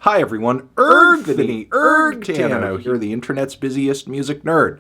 Hi everyone, Ergtano here, the internet's busiest music nerd.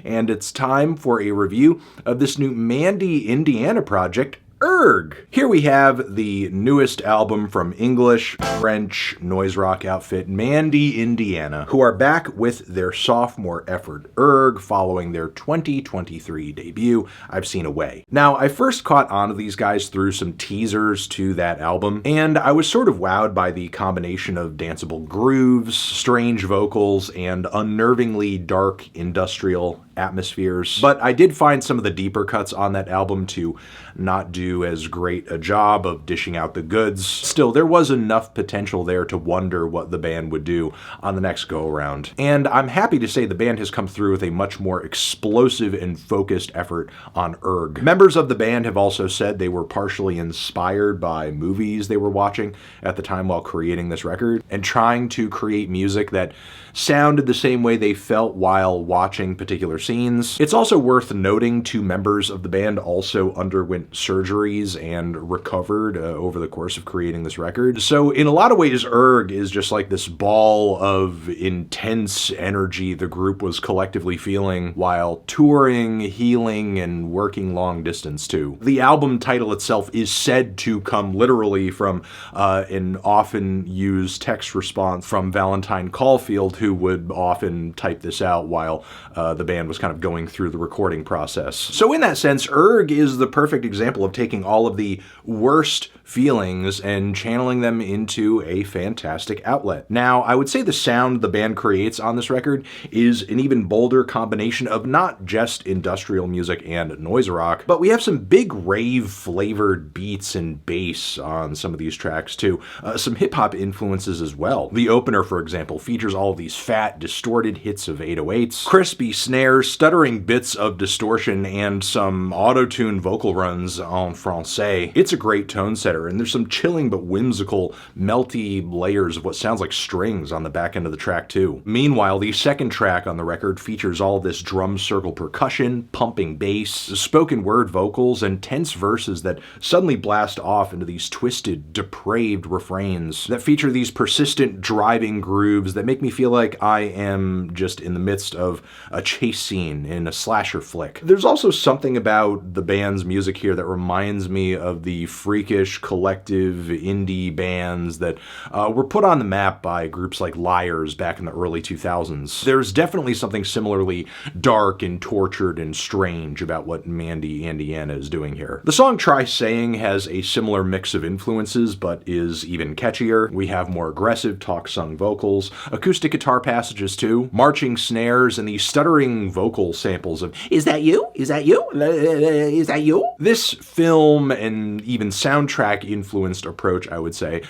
And it's time for a review of this new Mandy, Indiana project, URGH. Here we have the newest album from English, French noise rock outfit Mandy, Indiana, who are back with their sophomore effort, URGH, following their 2023 debut, I've Seen Away. Now, I first caught on to these guys through some teasers to that album, and I was sort of wowed by the combination of danceable grooves, strange vocals, and unnervingly dark industrial atmospheres. But I did find some of the deeper cuts on that album to not do as great a job of dishing out the goods. Still, there was enough potential there to wonder what the band would do on the next go-around. And I'm happy to say the band has come through with a much more explosive and focused effort on URGH. Members of the band have also said they were partially inspired by movies they were watching at the time while creating this record, and trying to create music that sounded the same way they felt while watching particular scenes. It's also worth noting 2 members of the band also underwent surgeries and recovered over the course of creating this record. So in a lot of ways, URGH is just like this ball of intense energy the group was collectively feeling while touring, healing, and working long distance too. The album title itself is said to come literally from an often used text response from Valentine Caulfield, who would often type this out while the band was kind of going through the recording process. So in that sense, URGH is the perfect example of taking all of the worst feelings and channeling them into a fantastic outlet. Now, I would say the sound the band creates on this record is an even bolder combination of not just industrial music and noise rock, but we have some big rave-flavored beats and bass on some of these tracks too. Some hip-hop influences as well. The opener, for example, features all of these fat, distorted hits of 808s, crispy snares, stuttering bits of distortion, and some auto-tune vocal runs en français. It's a great tone setter, and there's some chilling but whimsical, melty layers of what sounds like strings on the back end of the track too. Meanwhile, the second track on the record features all this drum circle percussion, pumping bass, spoken word vocals, and tense verses that suddenly blast off into these twisted, depraved refrains that feature these persistent driving grooves that make me feel like I am just in the midst of a chase scene in a slasher flick. There's also something about the band's music here that reminds me of the freakish, collective indie bands that were put on the map by groups like Liars back in the early 2000s. There's definitely something similarly dark and tortured and strange about what Mandy, Indiana is doing here. The song Try Saying has a similar mix of influences, but is even catchier. We have more aggressive talk-sung vocals, acoustic guitar passages too, marching snares, and these stuttering vocal samples of, "Is that you? Is that you? Is that you?" This film and even soundtrack influenced approach, I would say,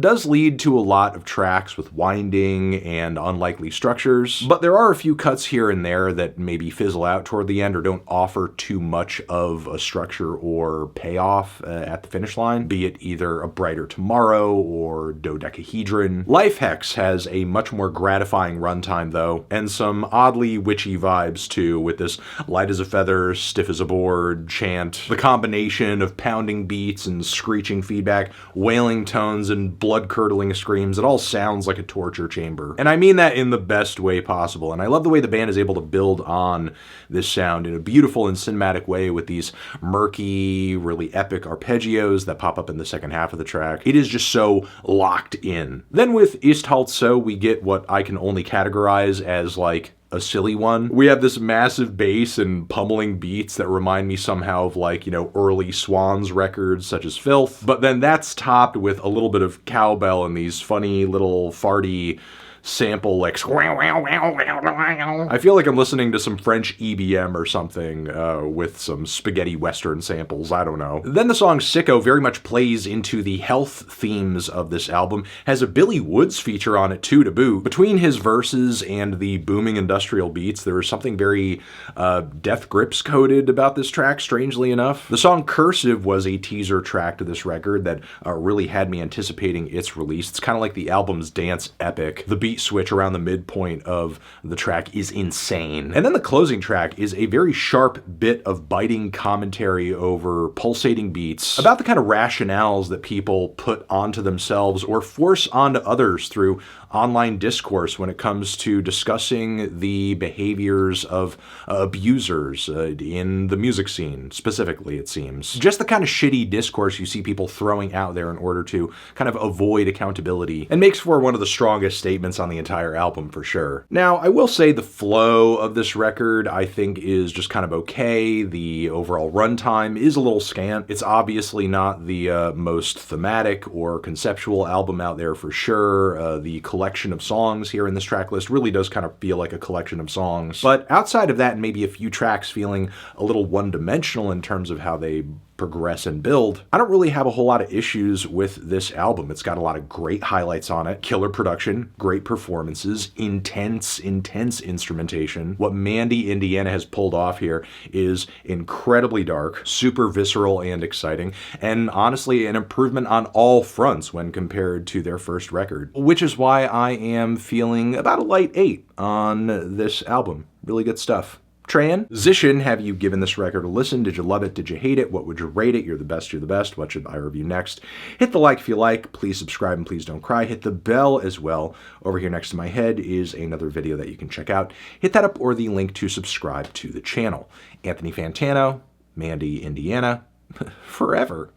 does lead to a lot of tracks with winding and unlikely structures, but there are a few cuts here and there that maybe fizzle out toward the end or don't offer too much of a structure or payoff at the finish line, be it either A Brighter Tomorrow or Dodecahedron. Lifehex has a much more gratifying runtime though, and some oddly witchy vibes too, with this light as a feather, stiff as a board chant. The combination of pounding beats and screeching feedback, wailing tones, and blood-curdling screams, it all sounds like a torture chamber. And I mean that in the best way possible, and I love the way the band is able to build on this sound in a beautiful and cinematic way with these murky, really epic arpeggios that pop up in the second half of the track. It is just so locked in. Then with Ist Halt So, we get what I can only categorize as like a silly one. We have this massive bass and pummeling beats that remind me somehow of like, early Swans records such as Filth, but then that's topped with a little bit of cowbell and these funny little farty sample like I feel like I'm listening to some French EBM or something with some spaghetti western samples, I don't know. Then the song SICKO very much plays into the health themes of this album, has a Billy Woods feature on it too to boot. Between his verses and the booming industrial beats, there is something very Death Grips coded about this track, strangely enough. The song Cursive was a teaser track to this record that really had me anticipating its release. It's kind of like the album's dance epic. The beat beat switch around the midpoint of the track is insane. And then the closing track is a very sharp bit of biting commentary over pulsating beats about the kind of rationales that people put onto themselves or force onto others through online discourse when it comes to discussing the behaviors of abusers in the music scene, specifically, it seems. Just the kind of shitty discourse you see people throwing out there in order to kind of avoid accountability, and makes for one of the strongest statements on the entire album for sure. Now, I will say the flow of this record I think is just kind of okay. The overall runtime is a little scant. It's obviously not the most thematic or conceptual album out there for sure. The collection of songs here in this track list really does kind of feel like a collection of songs. But outside of that, and maybe a few tracks feeling a little one-dimensional in terms of how they progress and build, I don't really have a whole lot of issues with this album. It's got a lot of great highlights on it, killer production, great performances, intense instrumentation. What Mandy, Indiana has pulled off here is incredibly dark, super visceral and exciting, and honestly an improvement on all fronts when compared to their first record, which is why I am feeling about a light 8 on this album. Really good stuff. Transition, have you given this record a listen? Did you love it? Did you hate it? What would you rate it? You're the best, you're the best. What should I review next? Hit the like if you like. Please subscribe and please don't cry. Hit the bell as well. Over here next to my head is another video that you can check out. Hit that up or the link to subscribe to the channel. Anthony Fantano, Mandy, Indiana, forever.